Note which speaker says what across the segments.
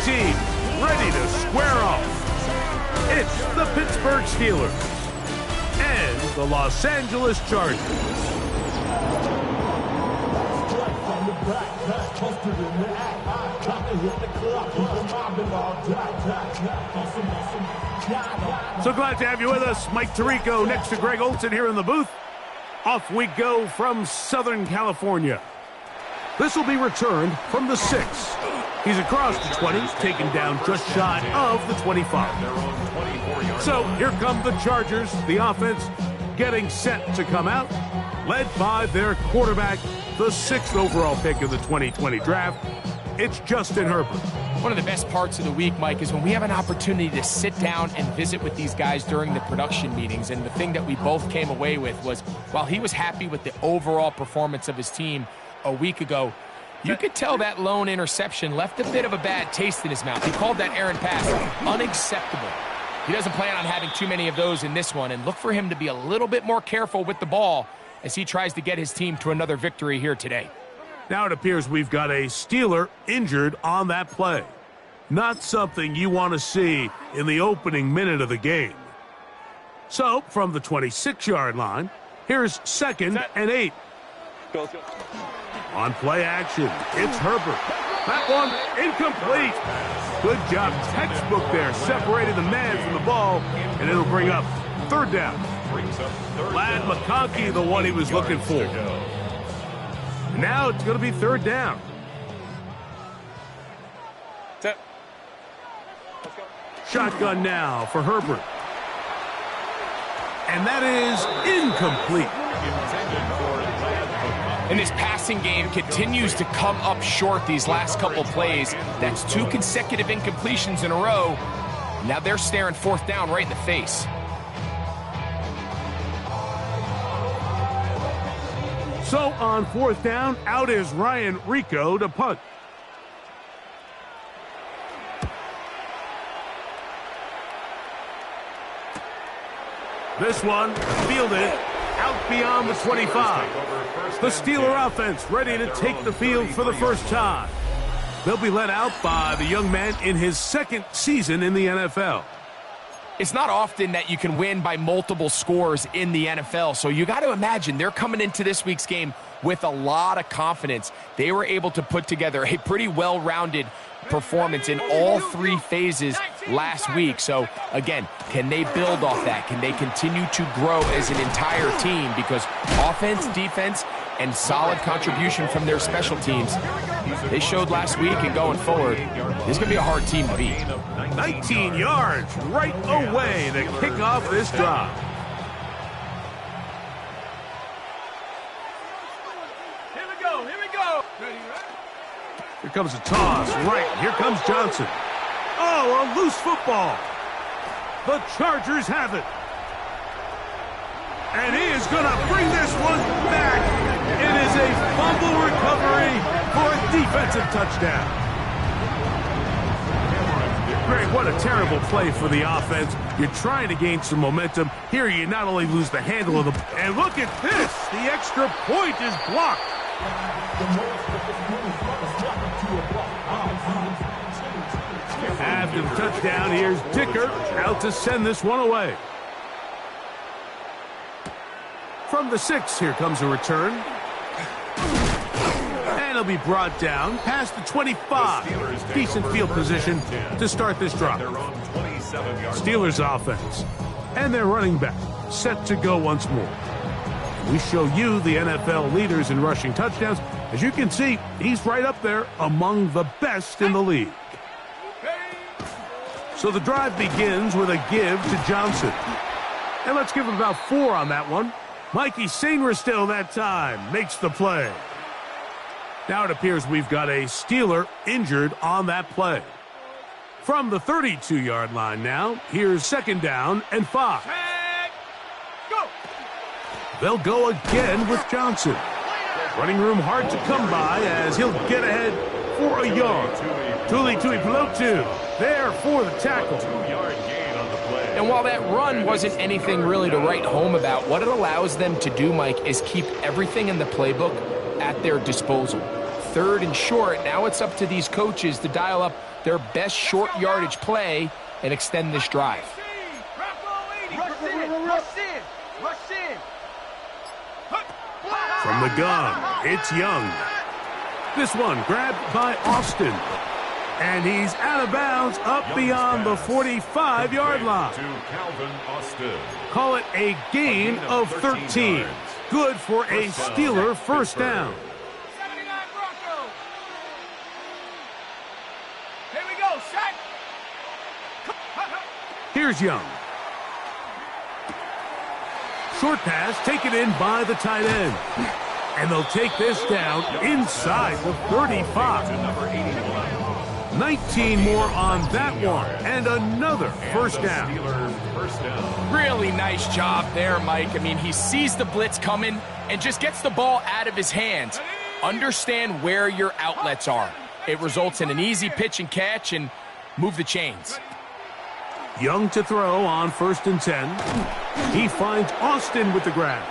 Speaker 1: teams ready to square off. It's the Pittsburgh Steelers and the Los Angeles Chargers. So glad to have you with us. Mike Tirico next to Greg Olsen here in the booth. Off we go from Southern California. This will be returned from the 6. He's across the 20, taken down just shy of the 25. So here come the Chargers, the offense getting set to come out, led by their quarterback, the 6th overall pick of the 2020 draft. It's Justin Herbert.
Speaker 2: One of the best parts of the week, Mike, is when we have an opportunity to sit down and visit with these guys during the production meetings. And the thing that we both came away with was, while he was happy with the overall performance of his team a week ago, you could tell that lone interception left a bit of a bad taste in his mouth. He called that errant pass unacceptable. He doesn't plan on having too many of those in this one, and look for him to be a little bit more careful with the ball as he tries to get his team to another victory here today.
Speaker 1: Now it appears we've got a Steeler injured on that play. Not something you want to see in the opening minute of the game. So, from the 26-yard line, here's 2nd and 8. On play action, it's Herbert. That one incomplete. Good job, textbook there, separating the man from the ball, and it'll bring up 3rd down. Ladd McConkey, the one he was looking for. Now it's going to be 3rd down. Shotgun now for Herbert. And that is incomplete.
Speaker 2: And this passing game continues to come up short these last couple plays. That's 2 consecutive incompletions in a row. Now they're staring 4th down right in the face.
Speaker 1: So on 4th down, out is Ryan Rico to punt. This one fielded out beyond the 25. The Steeler offense ready to take the field for the first time. They'll be led out by the young man in his 2nd season in the NFL.
Speaker 2: It's not often that you can win by multiple scores in the NFL, so you got to imagine they're coming into this week's game with a lot of confidence. They were able to put together a pretty well-rounded performance in all 3 phases last week. So, again, can they build off that? Can they continue to grow as an entire team? Because offense, defense, and solid contribution from their special teams, they showed last week, and going forward, this is going to be a hard team to beat.
Speaker 1: 19 yards right away to kick off this drive. Here comes a toss, right. Here comes Johnson. Oh, a loose football. The Chargers have it. And he is going to bring this one back. It is a fumble recovery for a defensive touchdown. Greg, what a terrible play for the offense. You're trying to gain some momentum. Here you not only lose the handle of the... And look at this. The extra point is blocked. After the touchdown, here's Dicker out to send this one away. From the 6, here comes a return. And he'll be brought down past the 25. Decent field position to start this drive. Steelers offense. And their running back set to go once more. We show you the NFL leaders in rushing touchdowns. As you can see, he's right up there among the best in the league. So the drive begins with a give to Johnson. And let's give him about 4 on that one. Mikey Sainristil that time makes the play. Now it appears we've got a Steeler injured on that play. From the 32-yard line now, here's 2nd down and 5. Go. They'll go again with Johnson. Running room hard to come by as he'll get ahead for a yard. Tuli Tuipulotu there for the tackle.
Speaker 2: And while that run wasn't anything really to write home about, what it allows them to do, Mike, is keep everything in the playbook at their disposal. 3rd and short. Now it's up to these coaches to dial up their best short yardage play and extend this drive.
Speaker 1: From the gun, it's Young. This one grabbed by Austin. And he's out of bounds up beyond the 45-yard line. Call it a gain of 13. Good for a Steeler first down.
Speaker 3: Here we go, set.
Speaker 1: Here's Young. Short pass taken in by the tight end. And they'll take this down inside the 35. 19 more on that one. And another first down.
Speaker 2: Really nice job there, Mike. I mean, he sees the blitz coming and just gets the ball out of his hands. Understand where your outlets are. It results in an easy pitch and catch and move the chains.
Speaker 1: Young to throw on 1st and 10. He finds Austin with the grab.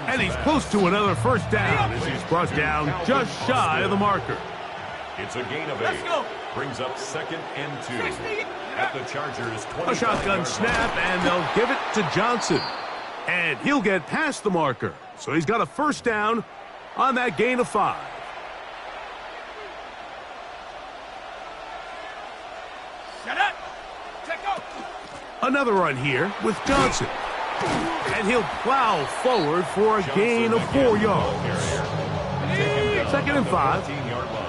Speaker 1: And he's close to another first down as he's brought down just shy of the marker.
Speaker 4: It's a gain of 8. Brings up 2nd and 2. At the Chargers 20.
Speaker 1: A shotgun snap, and they'll give it to Johnson. And he'll get past the marker. So he's got a first down on that gain of 5.
Speaker 3: Shut up. Check out.
Speaker 1: Another run here with Johnson. And he'll plow forward for a gain of 4 yards. 2nd and 5.
Speaker 4: 15-yard line.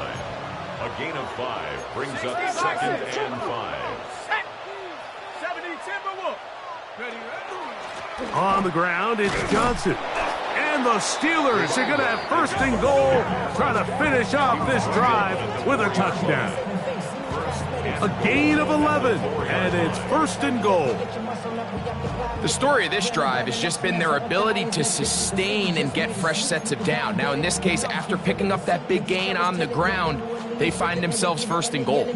Speaker 4: A gain of 5 brings up 2nd and 5.
Speaker 3: 70 Timberwolf. Ready.
Speaker 1: On the ground, it's Johnson. And the Steelers are going to have 1st and goal, trying to finish off this drive with a touchdown. A gain of 11, and it's 1st and goal.
Speaker 2: The story of this drive has just been their ability to sustain and get fresh sets of down. Now, in this case, after picking up that big gain on the ground, they find themselves 1st and goal.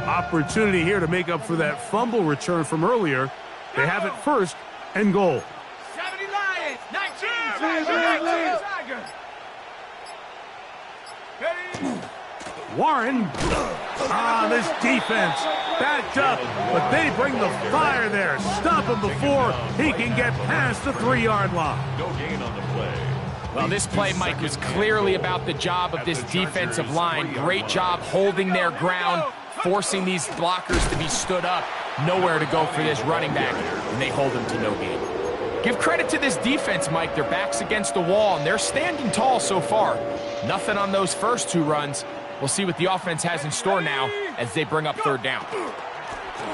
Speaker 1: Opportunity here to make up for that fumble return from earlier. They have it 1st and goal.
Speaker 3: 70 Lions. 19 Tiger.
Speaker 1: Warren, this defense backed up, but they bring the fire there. Stop him before he can get past the 3-yard line.
Speaker 4: No gain on the play.
Speaker 2: Well, this play, Mike, was clearly about the job of this defensive line. Great job holding their ground, forcing these blockers to be stood up. Nowhere to go for this running back, and they hold him to no gain. Give credit to this defense, Mike. Their back's against the wall, and they're standing tall so far. Nothing on those first 2 runs. We'll see what the offense has in store now as they bring up 3rd down.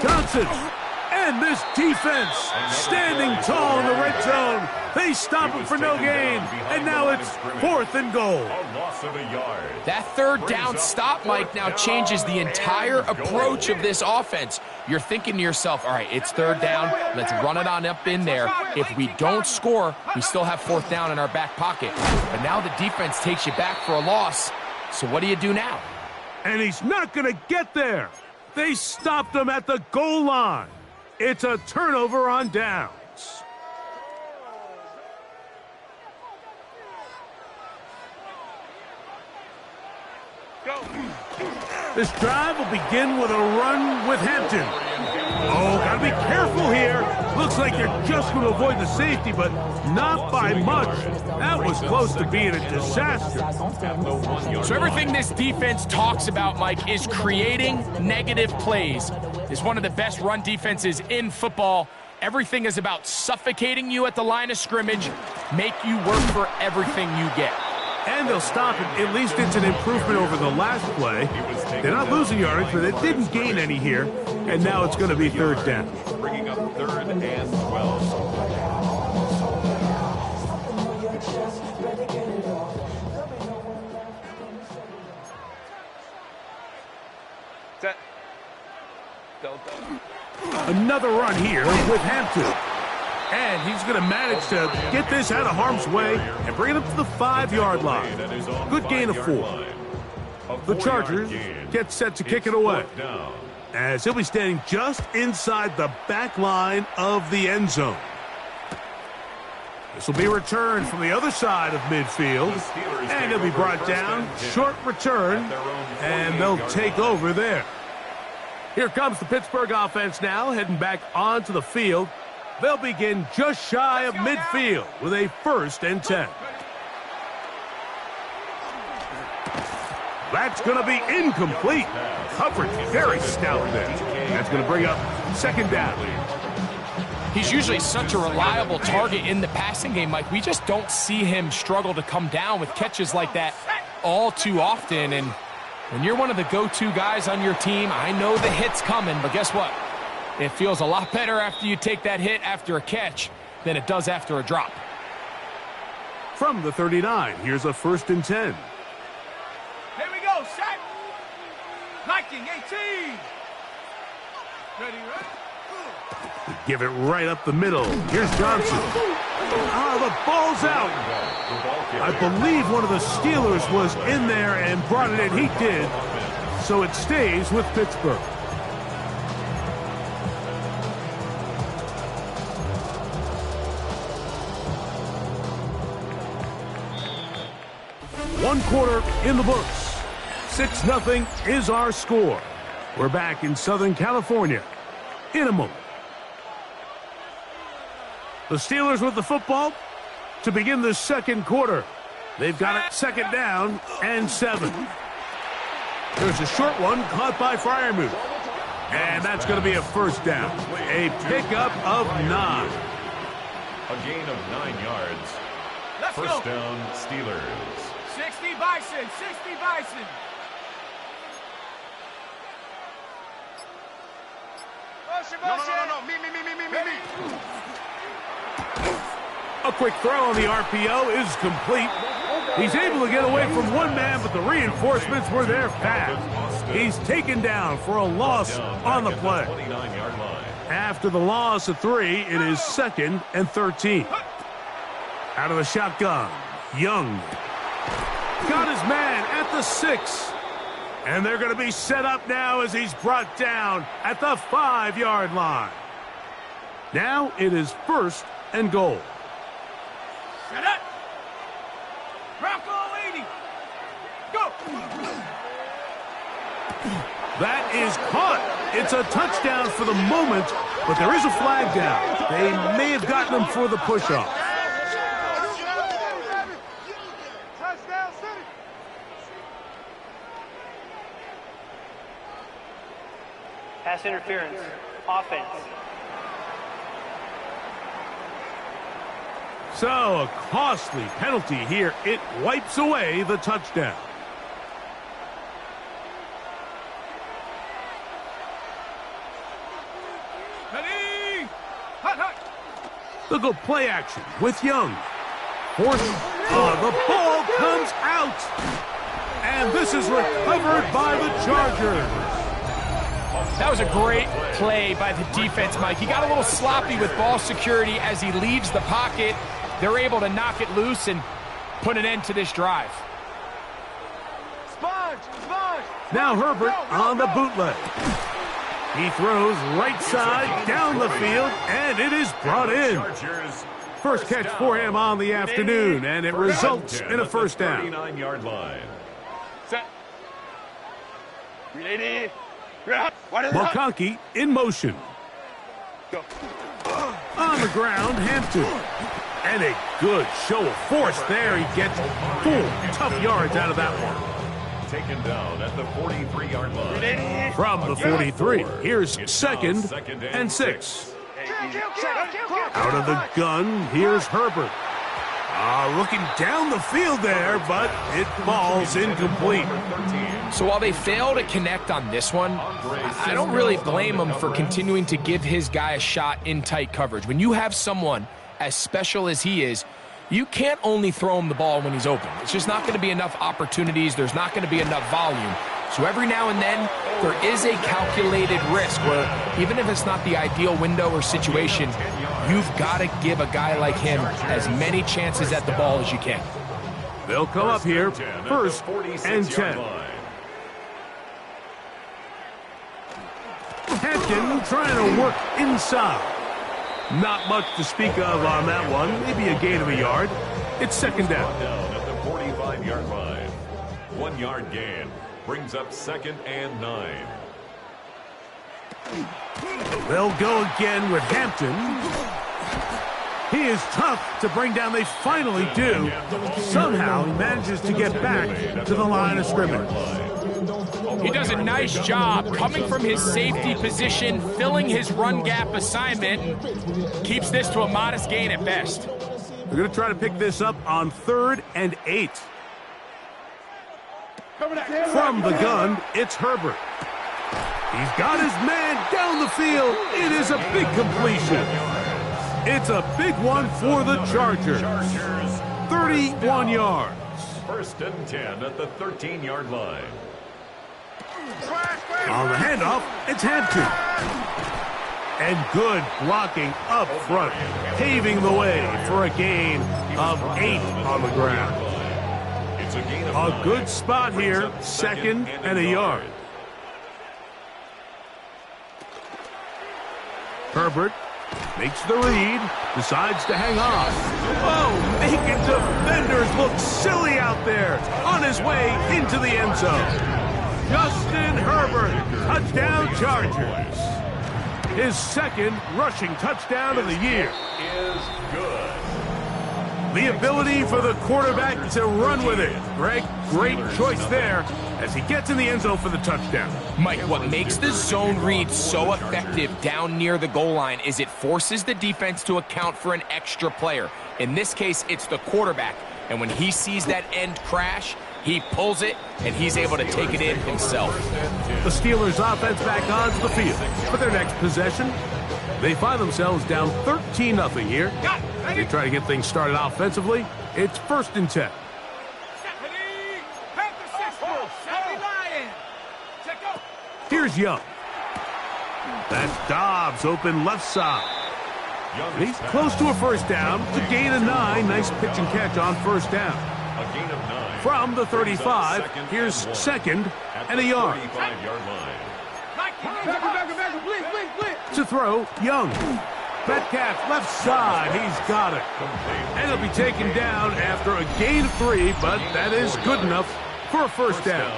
Speaker 1: Johnson and this defense standing tall in the red zone. They stop him for no gain, and now it's 4th and goal.
Speaker 4: A loss of a yard.
Speaker 2: That 3rd down stop, Mike, now changes the entire approach of this offense. You're thinking to yourself, all right, it's 3rd down. Let's run it on up in there. If we don't score, we still have 4th down in our back pocket. But now the defense takes you back for a loss. So what do you do now?
Speaker 1: And he's not going to get there. They stopped him at the goal line. It's a turnover on downs. This drive will begin with a run with Hampton. Oh, got to be careful here. Looks like they're just going to avoid the safety, but not by much. That was close to being a disaster.
Speaker 2: So everything this defense talks about, Mike, is creating negative plays. It's one of the best run defenses in football. Everything is about suffocating you at the line of scrimmage, make you work for everything you get.
Speaker 1: And they'll stop it. At least it's an improvement over the last play. They're not losing yardage, but they didn't gain any here. And now it's going to be 3rd down.
Speaker 4: Bringing up 3rd and 12.
Speaker 3: Set.
Speaker 1: Another run here with Hampton. And he's going to manage to get this out of harm's way and bring it up to the 5-yard line. Good gain of 4. The Chargers get set to kick it away, as he'll be standing just inside the back line of the end zone. This will be returned from the other side of midfield, and it'll be brought down. Short return, and they'll take over there. Here comes the Pittsburgh offense now, heading back onto the field. They'll begin just shy of midfield with a 1st and 10. That's going to be incomplete. Coverage very stout there. That's going to bring up 2nd down.
Speaker 2: He's usually such a reliable target in the passing game, Mike. We just don't see him struggle to come down with catches like that all too often. And when you're one of the go-to guys on your team, I know the hit's coming, but guess what? It feels a lot better after you take that hit after a catch than it does after a drop.
Speaker 1: From the 39, here's a 1st and 10.
Speaker 3: Here we go, set. Viking 18. Ready, right?
Speaker 1: Give it right up the middle. Here's Johnson. The ball's out. I believe one of the Steelers was in there and brought it in. He did. So it stays with Pittsburgh. One quarter in the books. 6-0 is our score. We're back in Southern California in a moment. The Steelers with the football to begin the 2nd quarter. They've got it 2nd down and 7. There's a short one caught by Freiermuth. And that's going to be a 1st down. A pickup of 9.
Speaker 4: A gain of 9 yards.
Speaker 3: Let's
Speaker 4: 1st
Speaker 3: go.
Speaker 4: down, Steelers.
Speaker 3: 60 Bison, 60 Bison. No. Me.
Speaker 1: A quick throw on the RPO is complete. He's able to get away from one man, but the reinforcements were there fast. He's taken down for a loss on the play.
Speaker 4: 29-yard line.
Speaker 1: After the loss of 3, it is 2nd and 13. Out of the shotgun, Young. Got his man at the 6. And they're going to be set up now as he's brought down at the 5-yard line. Now it is 1st and goal.
Speaker 3: Set up. Bronco 80. Go.
Speaker 1: That is caught. It's a touchdown for the moment, but there is a flag down. They may have gotten him for the push-off.
Speaker 3: Touchdown City.
Speaker 5: Pass interference. Offense.
Speaker 1: So, a costly penalty here. It wipes away the touchdown.
Speaker 3: Ready. Hot.
Speaker 1: They'll go play action with Young. 4th. The ball comes out. And this is recovered by the Chargers.
Speaker 2: That was a great play by the defense, Mike. He got a little sloppy with ball security as he leaves the pocket. They're able to knock it loose and put an end to this drive.
Speaker 3: Sponge.
Speaker 1: Now Herbert on the bootleg. He throws right side down the field, and it is brought in.
Speaker 4: Chargers.
Speaker 1: First catch for him on the afternoon, and it results in a 1st down.
Speaker 4: 39-yard line.
Speaker 3: Set. Ready.
Speaker 1: McConkey in motion.
Speaker 3: Go.
Speaker 1: On the ground, Hampton. And a good show of force there. He gets 4 tough yards out of that one.
Speaker 4: Taken down at the 43-yard line.
Speaker 1: From the 43, here's 2nd and 6. Out of the gun, here's Herbert. Looking down the field there, but it falls incomplete.
Speaker 2: So while they fail to connect on this one, I don't really blame him for continuing to give his guy a shot in tight coverage. When you have someone as special as he is, you can't only throw him the ball when he's open. It's just not going to be enough opportunities. There's not going to be enough volume. So every now and then, there is a calculated risk where even if it's not the ideal window or situation, you've got to give a guy like him as many chances at the ball as you can.
Speaker 1: They'll come up here, 1st and 10. Hampton trying to work inside. Not much to speak of on that one. Maybe a gain of a yard. It's second down.
Speaker 4: Down at the 45-yard line. 1 yard gain brings up 2nd and 9.
Speaker 1: They'll go again with Hampton. He is tough to bring down. They finally do. Somehow he manages to get back to the line of scrimmage.
Speaker 2: He does a nice job coming from his safety position, filling his run gap assignment, and keeps this to a modest gain at best.
Speaker 1: We're going to try to pick this up on 3rd and 8. From the gun, it's Herbert. He's got his man down the field. It is a big completion. It's a big one for the Chargers. 31 yards.
Speaker 4: 1st and 10 at the 13-yard line.
Speaker 1: On the handoff, it's Hampton. And good blocking up front, paving the way for a gain of 8 on the ground.
Speaker 4: It's a gain of
Speaker 1: A
Speaker 4: 9.
Speaker 1: good spot here,
Speaker 4: Brings up
Speaker 1: 2nd and a yard. Herbert makes the read, decides to hang on. Oh, making defenders look silly out there on his way into the end zone. Justin Herbert, touchdown Chargers. His 2nd rushing touchdown of the year.
Speaker 4: Is good.
Speaker 1: The ability for the quarterback to run with it. Greg, great choice there as he gets in the end zone for the touchdown.
Speaker 2: Mike, what makes the zone read so effective down near the goal line is it forces the defense to account for an extra player. In this case, it's the quarterback. And when he sees that end crash, he pulls it, and he's able to take it in himself.
Speaker 1: The Steelers offense back onto the field for their next possession. They find themselves down 13-0 here. They try to get things started offensively. It's 1st and 10. Here's Young. That's Dobbs open left side. He's close to a first down. To gain a 9. Nice pitch and catch on 1st down.
Speaker 4: A gain of 9.
Speaker 1: From the 35, here's 2nd and a yard.
Speaker 4: 35-yard line.
Speaker 1: To throw, Young. Metcalf left side. He's got it. And he'll be taken down after a gain of 3, but that is good enough for a first down.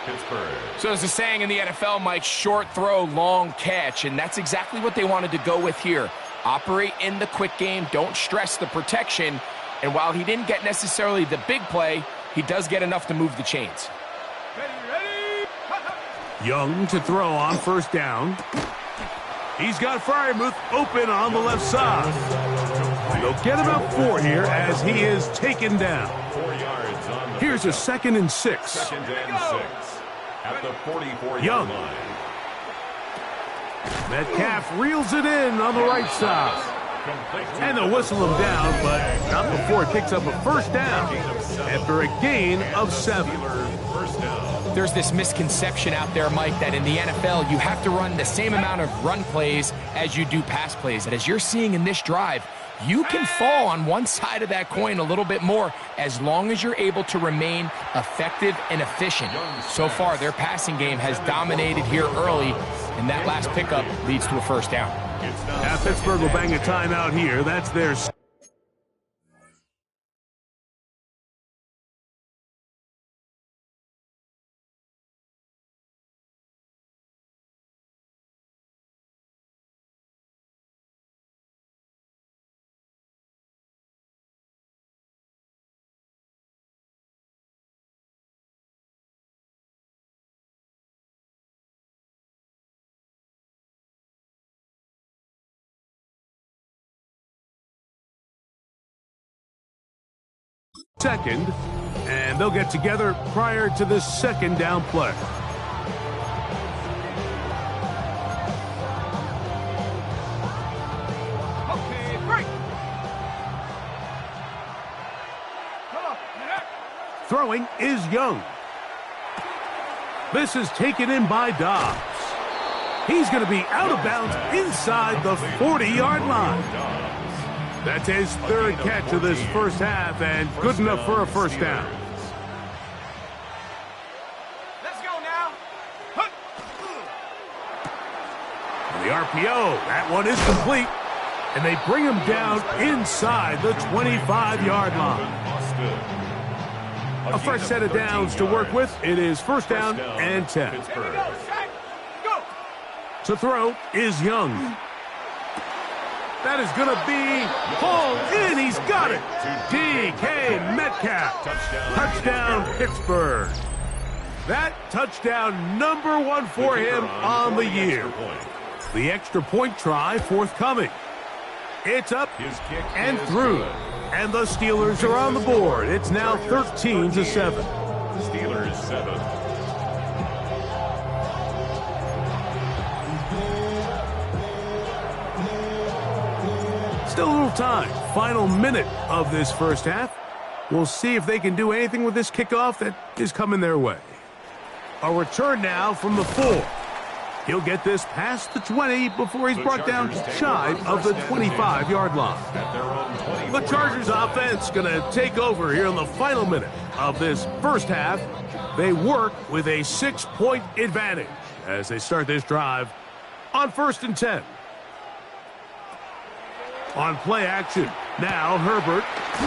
Speaker 4: Pittsburgh.
Speaker 2: So as a saying in the NFL, Mike, short throw, long catch, and that's exactly what they wanted to go with here. Operate in the quick game, don't stress the protection, and while he didn't get necessarily the big play, he does get enough to move the chains.
Speaker 1: Young to throw on 1st down. He's got Freiermuth open on the left side. They'll get about 4 here as he is taken down.
Speaker 4: 4 yards on the
Speaker 1: Here's a 2nd and 6.
Speaker 4: 2nd and 6 at the 44-yard
Speaker 1: Young.
Speaker 4: line.
Speaker 1: Metcalf reels it in on the right side. And they'll whistle him down, but not before he picks up a 1st down after a gain of 7.
Speaker 4: First down.
Speaker 2: There's this misconception out there, Mike, that in the NFL you have to run the same amount of run plays as you do pass plays. And as you're seeing in this drive, you can fall on one side of that coin a little bit more as long as you're able to remain effective and efficient. So far, their passing game has dominated here early, and that last pickup leads to a 1st down.
Speaker 1: Now Pittsburgh will bang a timeout here. That's their second, and they'll get together prior to this 2nd down play.
Speaker 3: Okay, break.
Speaker 1: Throwing is Young. This is taken in by Dobbs. He's going to be out of bounds inside the 40-yard line. That's his 3rd catch of this 1st half, and good enough for a 1st down.
Speaker 3: Let's go now.
Speaker 1: The RPO, that one is complete. And they bring him down inside the 25-yard line. A fresh set of downs to work with. It is first down and 10. To throw is Young. That is going to be hauled in. He's got it. DK Metcalf. Touchdown, Pittsburgh. That touchdown number 1 for him on the year. The extra point try forthcoming. It's up and through. And the Steelers are on the board. It's now 13-7.
Speaker 4: Steelers 7.
Speaker 1: Still a little time. Final minute of this first half. We'll see if they can do anything with this kickoff that is coming their way. A return now from the 4. He'll get this past the 20 before he's brought down shy of the 25-yard line. The Chargers offense going to take over here in the final minute of this first half. They work with a 6-point advantage as they start this drive on 1st and 10. On play action, now Herbert.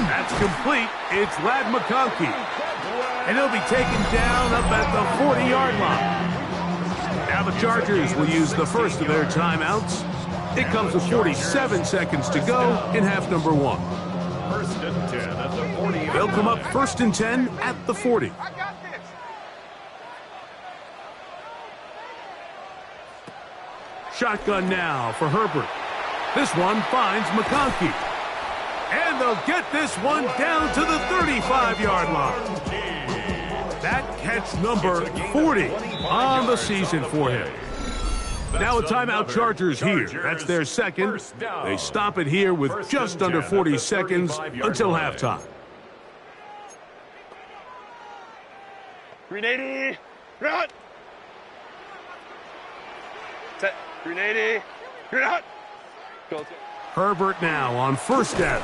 Speaker 1: That's complete. It's Ladd McConkey. And he'll be taken down up at the 40-yard line. Now the Chargers will use the first of their timeouts. It comes with 47 seconds to go in half number 1.
Speaker 4: 1st and 10 at the 40.
Speaker 1: They'll come up 1st and 10 at the 40. Shotgun now for Herbert. This one finds McConkey. And they'll get this one down to the 35-yard line. That catch number 40 on the season for him. Now a timeout Chargers here. That's their second. They stop it here with just under 40 seconds until halftime.
Speaker 3: 380. Run. Set. 380. You're out.
Speaker 1: Herbert now on 1st down.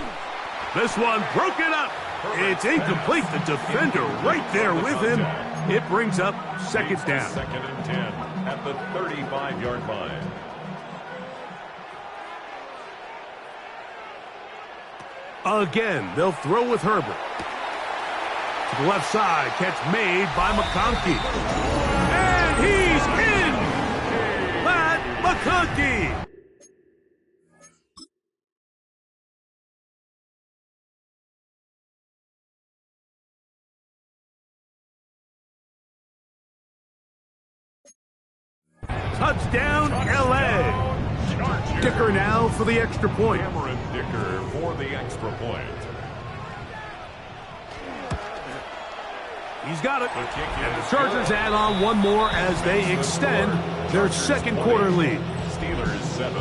Speaker 1: This one broken up. It's incomplete. The defender right there with him. It brings up 2nd down.
Speaker 4: 2nd and 10 at the 35-yard line.
Speaker 1: Again, they'll throw with Herbert. To the left side, catch made by McConkey. And he's in! Ladd McConkey! Touchdown, L.A. Dicker now for the extra point.
Speaker 4: Cameron Dicker for the extra point.
Speaker 1: He's got it. And the Chargers add on one more as they extend their second quarter lead.
Speaker 4: Steelers 7.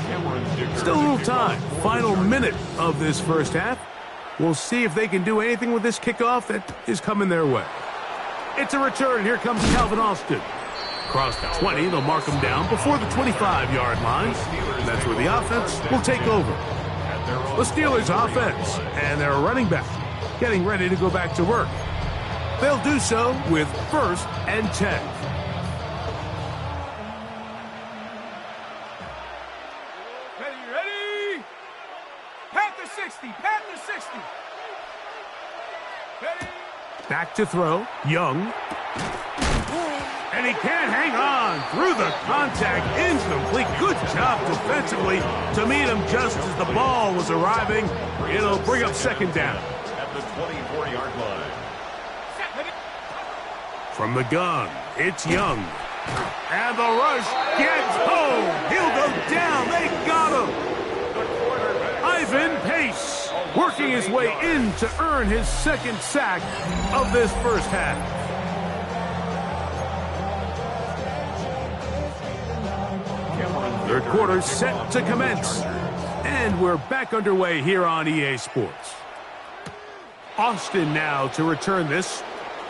Speaker 4: Cameron Dicker.
Speaker 1: Still a little time. Final minute of this first half. We'll see if they can do anything with this kickoff that is coming their way. It's a return. Here comes Calvin Austin. Across the 20, they'll mark him down before the 25-yard line. That's where the offense will take over. The Steelers offense and their running back getting ready to go back to work. They'll do so with 1st and 10.
Speaker 3: Ready? Panther 60. Panther 60. Ready?
Speaker 1: Back to throw. Young. And he can't hang on through the contact. Incomplete. Good job defensively to meet him just as the ball was arriving. It'll bring up 2nd down.
Speaker 4: At the 24-yard line.
Speaker 1: From the gun, it's Young. And the rush gets home. He'll go down. They got him. Ivan Pace working his way in to earn his 2nd sack of this first half. Third quarter set to commence. And we're back underway here on EA Sports. Austin now to return this.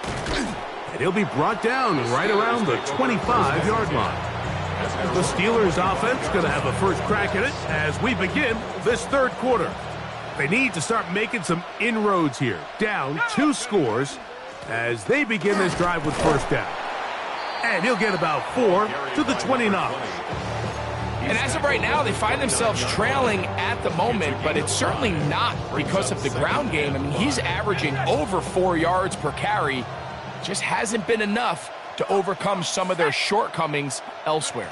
Speaker 1: And he'll be brought down right around the 25-yard line. The Steelers offense going to have a first crack at it as we begin this third quarter. They need to start making some inroads here. Down 2 scores as they begin this drive with 1st down. And he'll get about 4 to the 29.
Speaker 2: And as of right now, they find themselves trailing at the moment, but it's certainly not because of the ground game. I mean, he's averaging over 4 yards per carry. Just hasn't been enough to overcome some of their shortcomings elsewhere.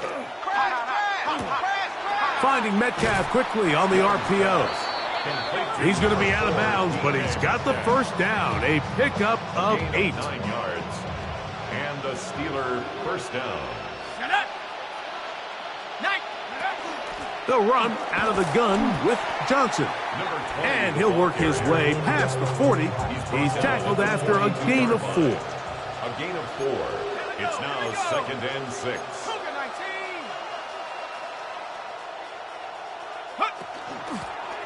Speaker 1: Finding Metcalf quickly on the RPO. He's going to be out of bounds, but he's got the first down. A pickup of 8.
Speaker 4: 9 yards. And the Steeler first down.
Speaker 1: They'll run out of the gun with Johnson. And he'll work his way past the 40. He's tackled after a gain of 4.
Speaker 4: A gain of 4. It's now 2nd and 6.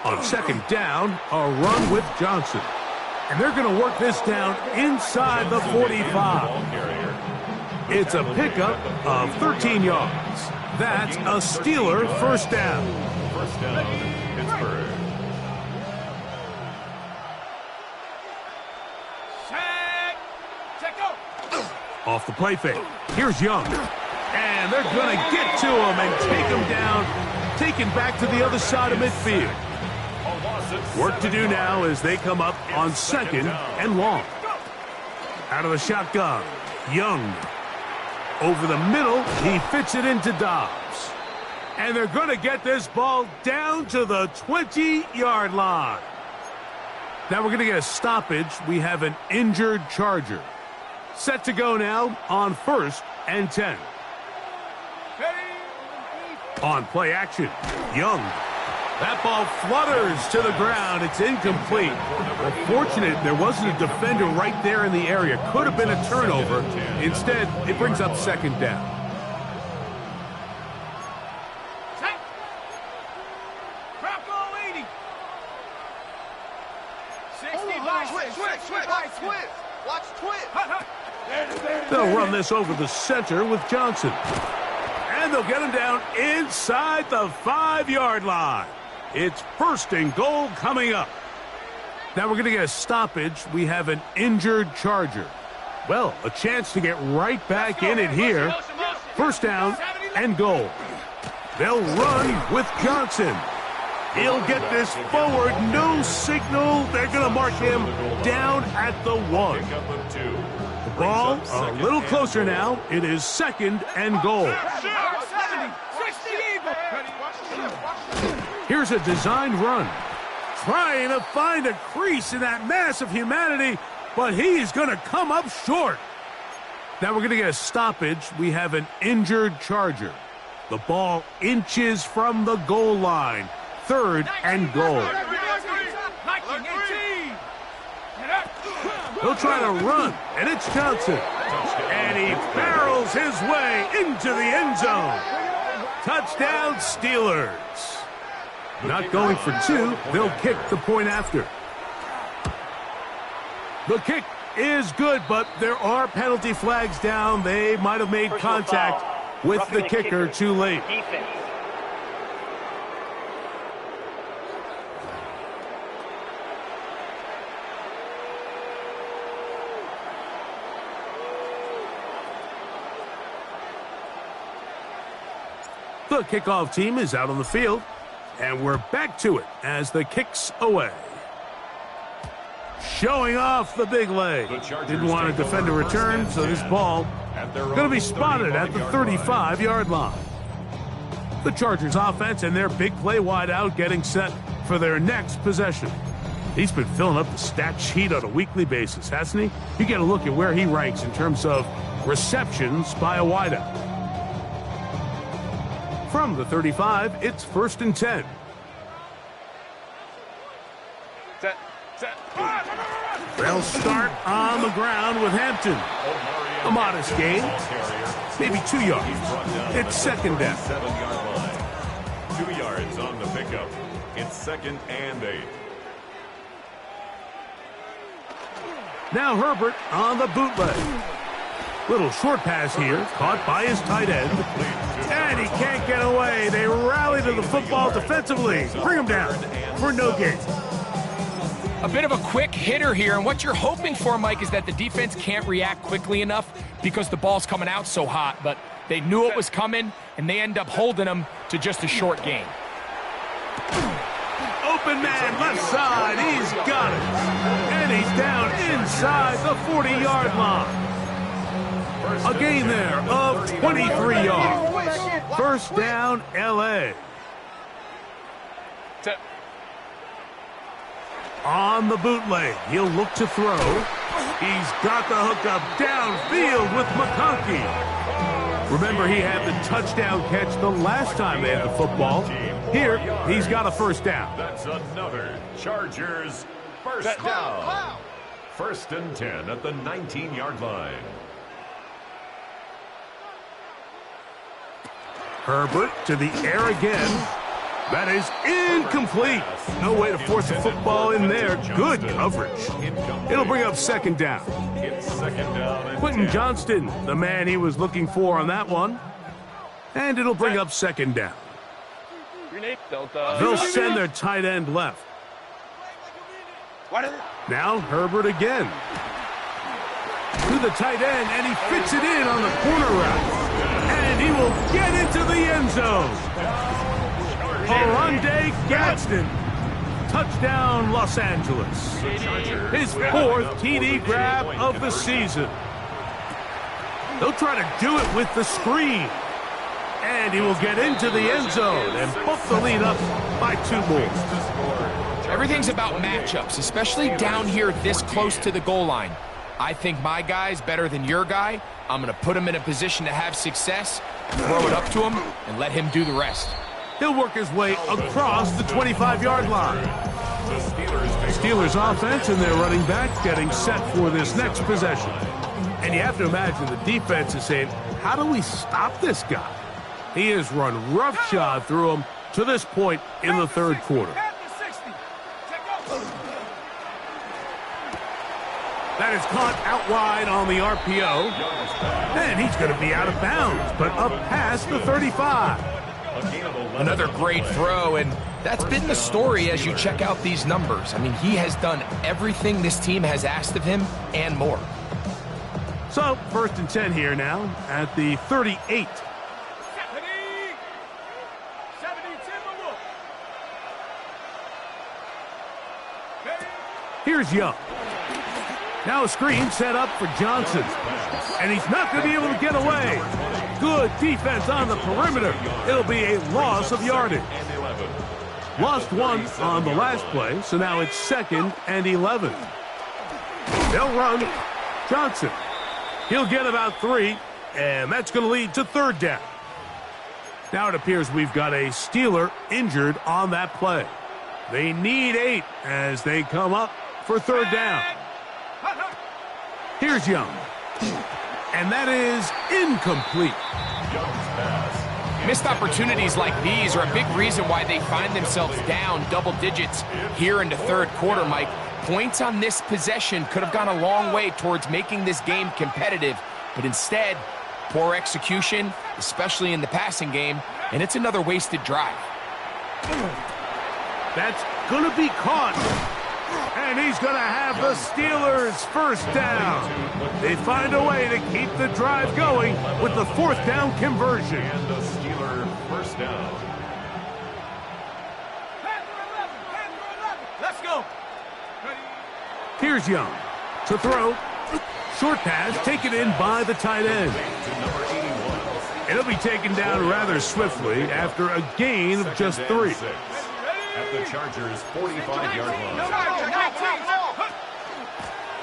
Speaker 1: On 2nd down, a run with Johnson. And they're going to work this down inside the 45. It's a pickup of 13 yards. That's a Steeler first down.
Speaker 4: First down, Pittsburgh.
Speaker 1: Off the play fake. Here's Young. And they're going to get to him and take him down, taken back to the other side of midfield. Work to do now as they come up on 2nd and long. Out of the shotgun, Young. Over the middle, he fits it into Dobbs. And they're going to get this ball down to the 20-yard line. Now we're going to get a stoppage. We have an injured Charger. Set to go now on 1st and 10. On play action, Young. That ball flutters to the ground. It's incomplete. Fortunate there wasn't a defender right there in the area. Could have been a turnover. Instead, it brings up 2nd down. They'll run this over the center with Johnson. And they'll get him down inside the 5-yard line. It's 1st and goal coming up. Now we're going to get a stoppage. We have an injured Charger. Well, a chance to get right back in it here. 1st down and goal. They'll run with Johnson. He'll get this forward. No signal. They're going to mark him down at the 1.
Speaker 4: Pickup of 2.
Speaker 1: The ball a little closer now. It is 2nd and goal. Here's a designed run. Trying to find a crease in that mass of humanity, but he's going to come up short. Now we're going to get a stoppage. We have an injured Charger. The ball inches from the goal line. 3rd and goal. He'll try to run, and it's Johnson. And he barrels his way into the end zone. Touchdown, Steelers. Not going for 2. They'll kick the point after. The kick is good, but there are penalty flags down. They might have made contact with the kicker too late. The kickoff team is out on the field, and we're back to it as the kick's away. Showing off the big leg. Didn't want to defend a return, so this ball going to be spotted at the 35-yard line. The Chargers offense and their big play wide out getting set for their next possession. He's been filling up the stat sheet on a weekly basis, hasn't he? You get a look at where he ranks in terms of receptions by a wideout. From the 35, it's 1st and 10. They'll start on the ground with Hampton. A modest gain, maybe 2 yards. It's 2nd down.
Speaker 4: 7-yard line. 2 yards on the pickup. It's 2nd and 8.
Speaker 1: Now Herbert on the bootleg. Little short pass here, caught by his tight end. And he can't get away. They rally to the football defensively. Bring him down for no gain.
Speaker 2: A bit of a quick hitter here, and what you're hoping for, Mike, is that the defense can't react quickly enough because the ball's coming out so hot, but they knew it was coming, and they end up holding them to just a short gain.
Speaker 1: Open man, left side, he's got it. And he's down inside the 40-yard line. A gain there of 23 yards. First down, L.A. On the bootleg, he'll look to throw. He's got the hookup downfield with McConkey. Remember, he had the touchdown catch the last time they had the football. Here, he's got a first down.
Speaker 4: That's another Chargers first down. First and 10 at the 19-yard line.
Speaker 1: Herbert to the air again. That is incomplete. No way to force a football in there. Good coverage. It'll bring up second down.
Speaker 4: It's second down and
Speaker 1: Quentin
Speaker 4: 10.
Speaker 1: Johnston, the man he was looking for on that one. And it'll bring up second down. They'll send their tight end left. Now Herbert again. To the tight end, and he fits it in on the corner route. And he will get into the end zone. Oronde Gadsden. Touchdown, Los Angeles. His fourth TD grab of the season. They'll try to do it with the screen. And he will get into the end zone and book the lead up by 2 more.
Speaker 2: Everything's about matchups, especially down here this close to the goal line. I think my guy's better than your guy. I'm going to put him in a position to have success, throw it up to him, and let him do the rest.
Speaker 1: He'll work his way across the 25-yard line. Steelers offense and their running back getting set for this next possession. And you have to imagine the defense is saying, how do we stop this guy? He has run roughshod through him to this point in the third quarter. That is caught out wide on the RPO. And he's going to be out of bounds, but up past the 35.
Speaker 2: Another great throw, and that's been the story as you check out these numbers. I mean, he has done everything this team has asked of him and more.
Speaker 1: So, first and 10 here now at the 38. Here's Young. Now a screen set up for Johnson. And he's not going to be able to get away. Good defense on the perimeter. It'll be a loss of yardage. Lost 1 on the last play, so now it's 2nd and 11. They'll run. Johnson. He'll get about 3, and that's going to lead to 3rd down. Now it appears we've got a Steeler injured on that play. They need 8 as they come up for 3rd down. Here's Young. And that is incomplete.
Speaker 2: Missed opportunities like these are a big reason why they find themselves down double digits here in the third quarter, Mike. Points on this possession could have gone a long way towards making this game competitive, but instead, poor execution, especially in the passing game, and it's another wasted drive.
Speaker 1: That's going to be caught. And he's going to have the Steelers first down. They find a way to keep the drive going with the 4th down conversion.
Speaker 4: And the Steeler first down.
Speaker 3: Let's go.
Speaker 1: Here's Young to throw. Short pass taken in by the tight end. It'll be taken down rather swiftly after a gain of just 3.
Speaker 4: At the Chargers' 45-yard line.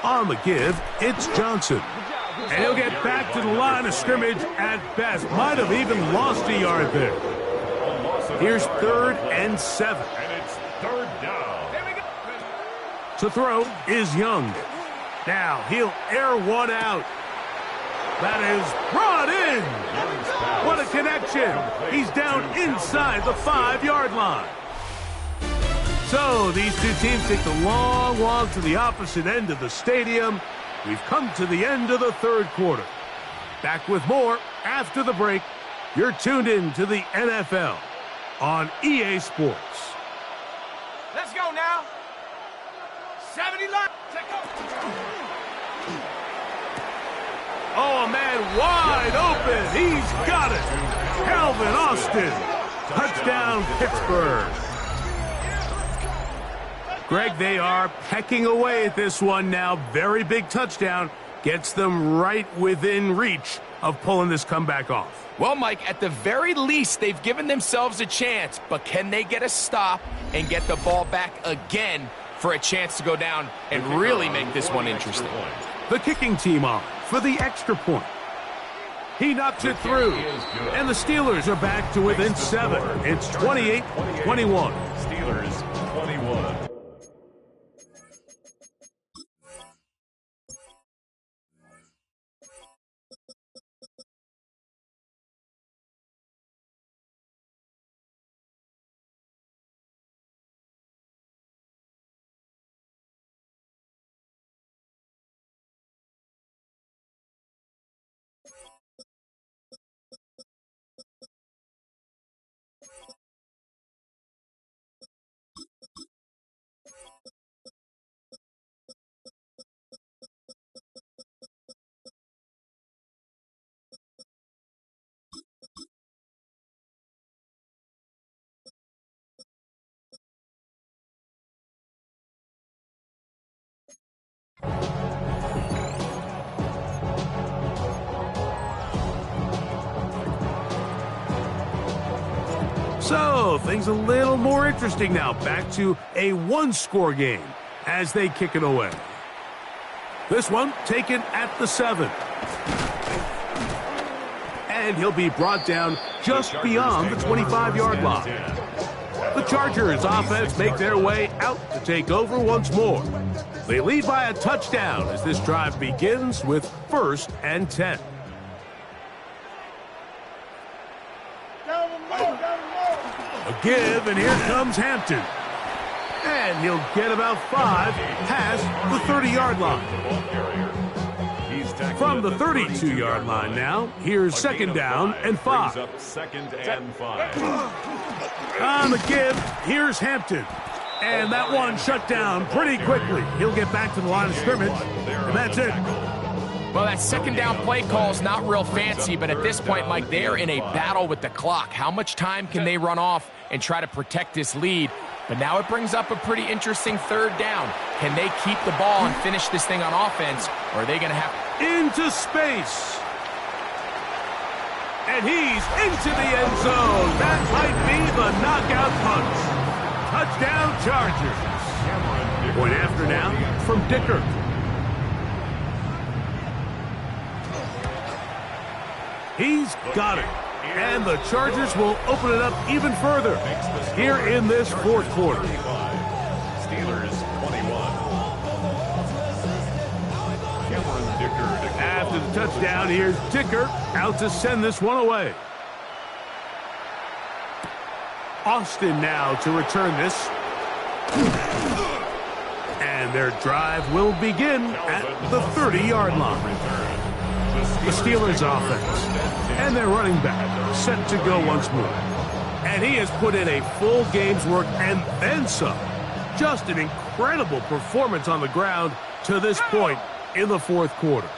Speaker 1: On the give, it's Johnson. And he'll get back to the line of scrimmage at best. Might have even lost a yard there. Here's 3rd and 7.
Speaker 4: And it's 3rd down.
Speaker 1: To throw is Young. Now he'll air one out. That is brought in. What a connection. He's down inside the 5-yard line. So these two teams take the long walk to the opposite end of the stadium. We've come to the end of the third quarter. Back with more after the break. You're tuned in to the NFL on EA Sports.
Speaker 3: Let's go now. 70 line.
Speaker 1: Oh, a man wide open. He's got it. Calvin Austin. Touchdown, Pittsburgh. Greg, they are pecking away at this one now. Very big touchdown. Gets them right within reach of pulling this comeback off.
Speaker 2: Well, Mike, at the very least, they've given themselves a chance, but can they get a stop and get the ball back again for a chance to go down and really make this one interesting?
Speaker 1: The kicking team on for the extra point. He knocks it through, and the Steelers are back to within 7. It's 28-21.
Speaker 4: Steelers 21.
Speaker 1: So, things a little more interesting now. Back to a one-score game as they kick it away. This one taken at the 7. And he'll be brought down just beyond the 25-yard line. The Chargers offense make their way out to take over once more. They lead by a touchdown as this drive begins with 1st and 10. A give, and here comes Hampton. And he'll get about 5 past the 30-yard line. From the 32-yard line now, here's 2nd down and 5. On the give, here's Hampton. And that one shut down pretty quickly. He'll get back to the line of scrimmage, and that's it.
Speaker 2: Well, that 2nd down play call is not real fancy, but at this point, Mike, they are in a battle with the clock. How much time can they run off and try to protect this lead? But now it brings up a pretty interesting 3rd down. Can they keep the ball and finish this thing on offense, or are they going to have...
Speaker 1: Into space. And he's into the end zone. That might be the knockout punch. Touchdown, Chargers. Point after now from Dicker. He's got it. And the Chargers will open it up even further here in this 4th quarter.
Speaker 4: Steelers 21.
Speaker 1: After the touchdown, here's Dicker out to send this one away. Austin now to return this. And their drive will begin at the 30-yard line. The Steelers offense and their running back set to go once more. And he has put in a full game's work and then some. Just an incredible performance on the ground to this point in the 4th quarter.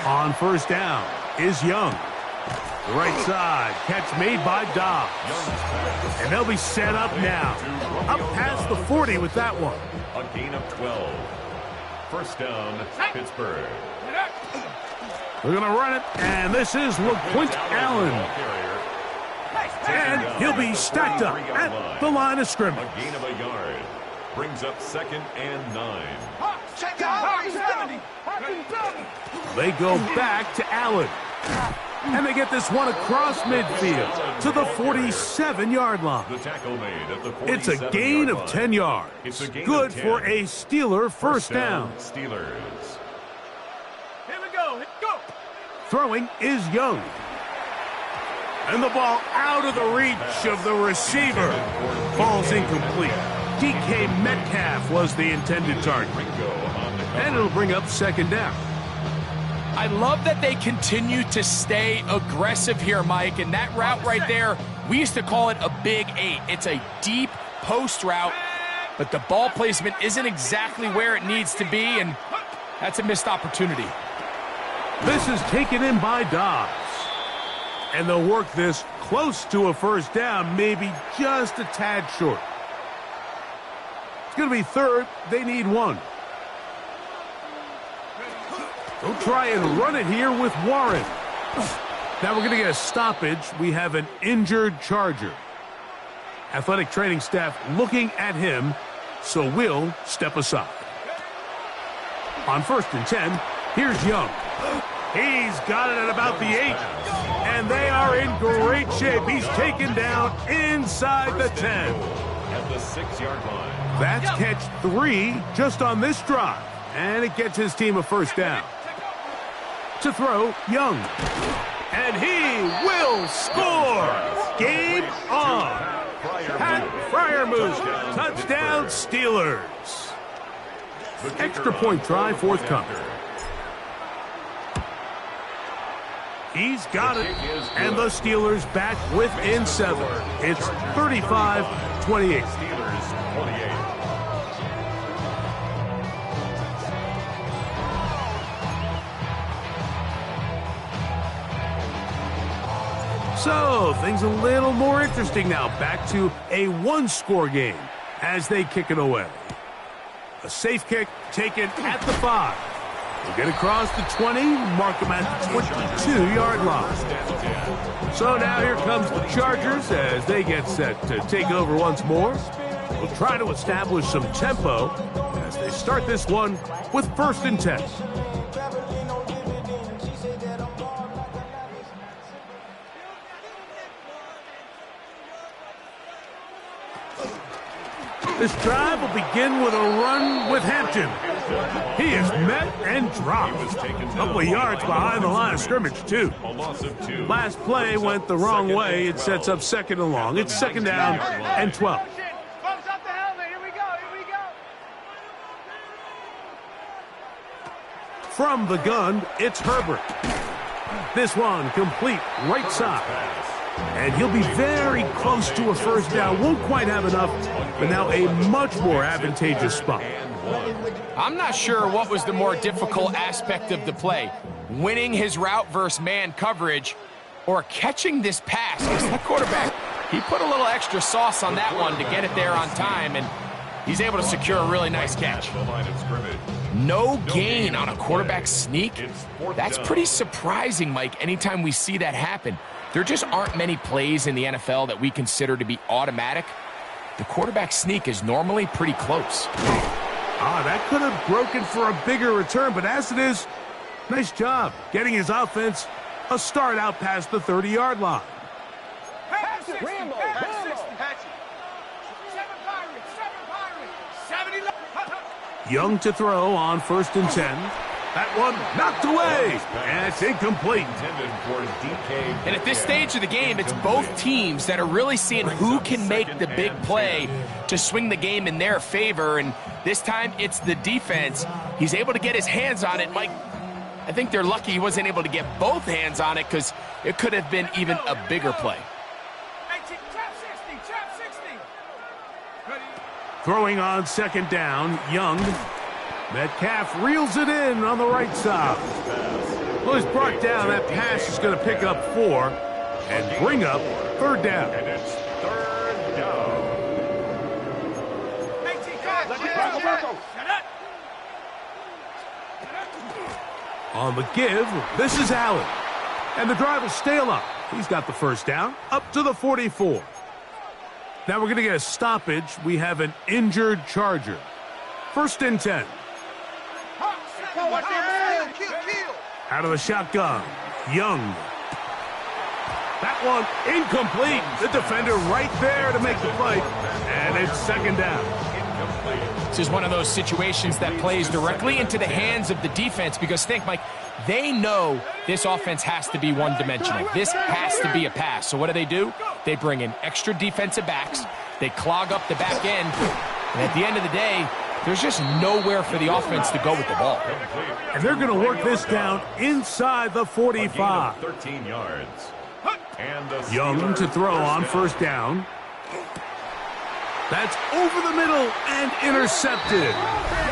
Speaker 1: On 1st down is Young. The right side, catch made by Dobbs. And they'll be set up now. Up past the 40 with that one.
Speaker 4: A gain of 12. 1st down, Pittsburgh.
Speaker 1: We're going to run it, and this is LaQuint Allen. And he'll be stacked up at the line of scrimmage.
Speaker 4: A gain of a yard. Brings up 2nd and 9.
Speaker 1: They go back to Allen. And they get this one across midfield to the 47-yard line.
Speaker 4: The tackle made at the 47-yard line.
Speaker 1: It's a gain of 10 yards.
Speaker 4: It's a gain
Speaker 1: good
Speaker 4: of 10.
Speaker 1: for a Steeler first down.
Speaker 4: Steelers.
Speaker 3: Here we go. Go.
Speaker 1: Throwing is Young. And the ball out of the reach of the receiver. Falls incomplete. DK Metcalf was the intended target. And it'll bring up 2nd down.
Speaker 2: I love that they continue to stay aggressive here, Mike. And that route right there, we used to call it a big 8. It's a deep post route. but the ball placement isn't exactly where it needs to be, and that's a missed opportunity.
Speaker 1: This is taken in by Dobbs. And they'll work this close to a first down, maybe just a tad short. It's going to be third. They need one. They'll try and run it here with Warren. Now we're going to get a stoppage. We have an injured Charger. Athletic training staff looking at him, so we'll step aside. On 1st and 10, here's Young. He's got it at about the 8, and they are in great shape. He's taken down inside the 10.
Speaker 4: At the 6-yard line.
Speaker 1: That's catch 3 just on this drive, and it gets his team a first down. To throw, Young. And he will score! Game on! Pat Freiermuth, touchdown Steelers. Extra point try forthcoming. He's got it, and the Steelers back within 7. It's 35-28.
Speaker 4: Steelers 28.
Speaker 1: So, things a little more interesting now. Back to a one-score game as they kick it away. A safe kick taken at the 5. We'll get across the 20, mark them at the 22-yard line. So now here comes the Chargers as they get set to take over once more. We'll try to establish some tempo as they start this one with 1st and 10. This drive will begin with a run with Hampton. He is met and dropped. A couple of yards behind the line of scrimmage, too. Last play went the wrong way. It sets up 2nd and long. It's 2nd down and 12. From the gun, it's Herbert. This one complete right side. And he'll be very close to a first down. Won't quite have enough, but now a much more advantageous spot.
Speaker 2: I'm not sure what was the more difficult aspect of the play. Winning his route versus man coverage or catching this pass. Because that quarterback, he put a little extra sauce on that one to get it there on time, and he's able to secure a really nice catch. No gain on a quarterback sneak. That's pretty surprising, Mike, anytime we see that happen. There just aren't many plays in the NFL that we consider to be automatic. The quarterback sneak is normally pretty close.
Speaker 1: That could have broken for a bigger return, but as it is, nice job getting his offense a start out past the 30-yard line. Young to throw on 1st and 10. That one knocked away, and it's incomplete.
Speaker 2: And at this stage of the game, it's both teams that are really seeing who can make the big play to swing the game in their favor, and this time it's the defense. He's able to get his hands on it. Mike, I think they're lucky he wasn't able to get both hands on it because it could have been even a bigger play.
Speaker 1: Throwing on 2nd down, Young. Metcalf reels it in on the right side. Well, he's brought down. That pass is going to pick up 4 and bring up 3rd down.
Speaker 4: And it's 3rd down.
Speaker 1: On the give, this is Allen. And the drive will stay alive. He's got the first down up to the 44. Now we're going to get a stoppage. We have an injured Charger. 1st and 10. Out of the shotgun, Young. That one incomplete. The defender right there to make the play. And it's 2nd down.
Speaker 2: This is one of those situations that plays directly into the hands of the defense because think, Mike, they know this offense has to be one-dimensional. This has to be a pass. So what do? They bring in extra defensive backs. They clog up the back end. And at the end of the day, there's just nowhere for the offense to go with the ball.
Speaker 1: And they're going to work this down inside the 45.
Speaker 4: 13 yards. And
Speaker 1: Young to throw on 1st down. That's over the middle and intercepted.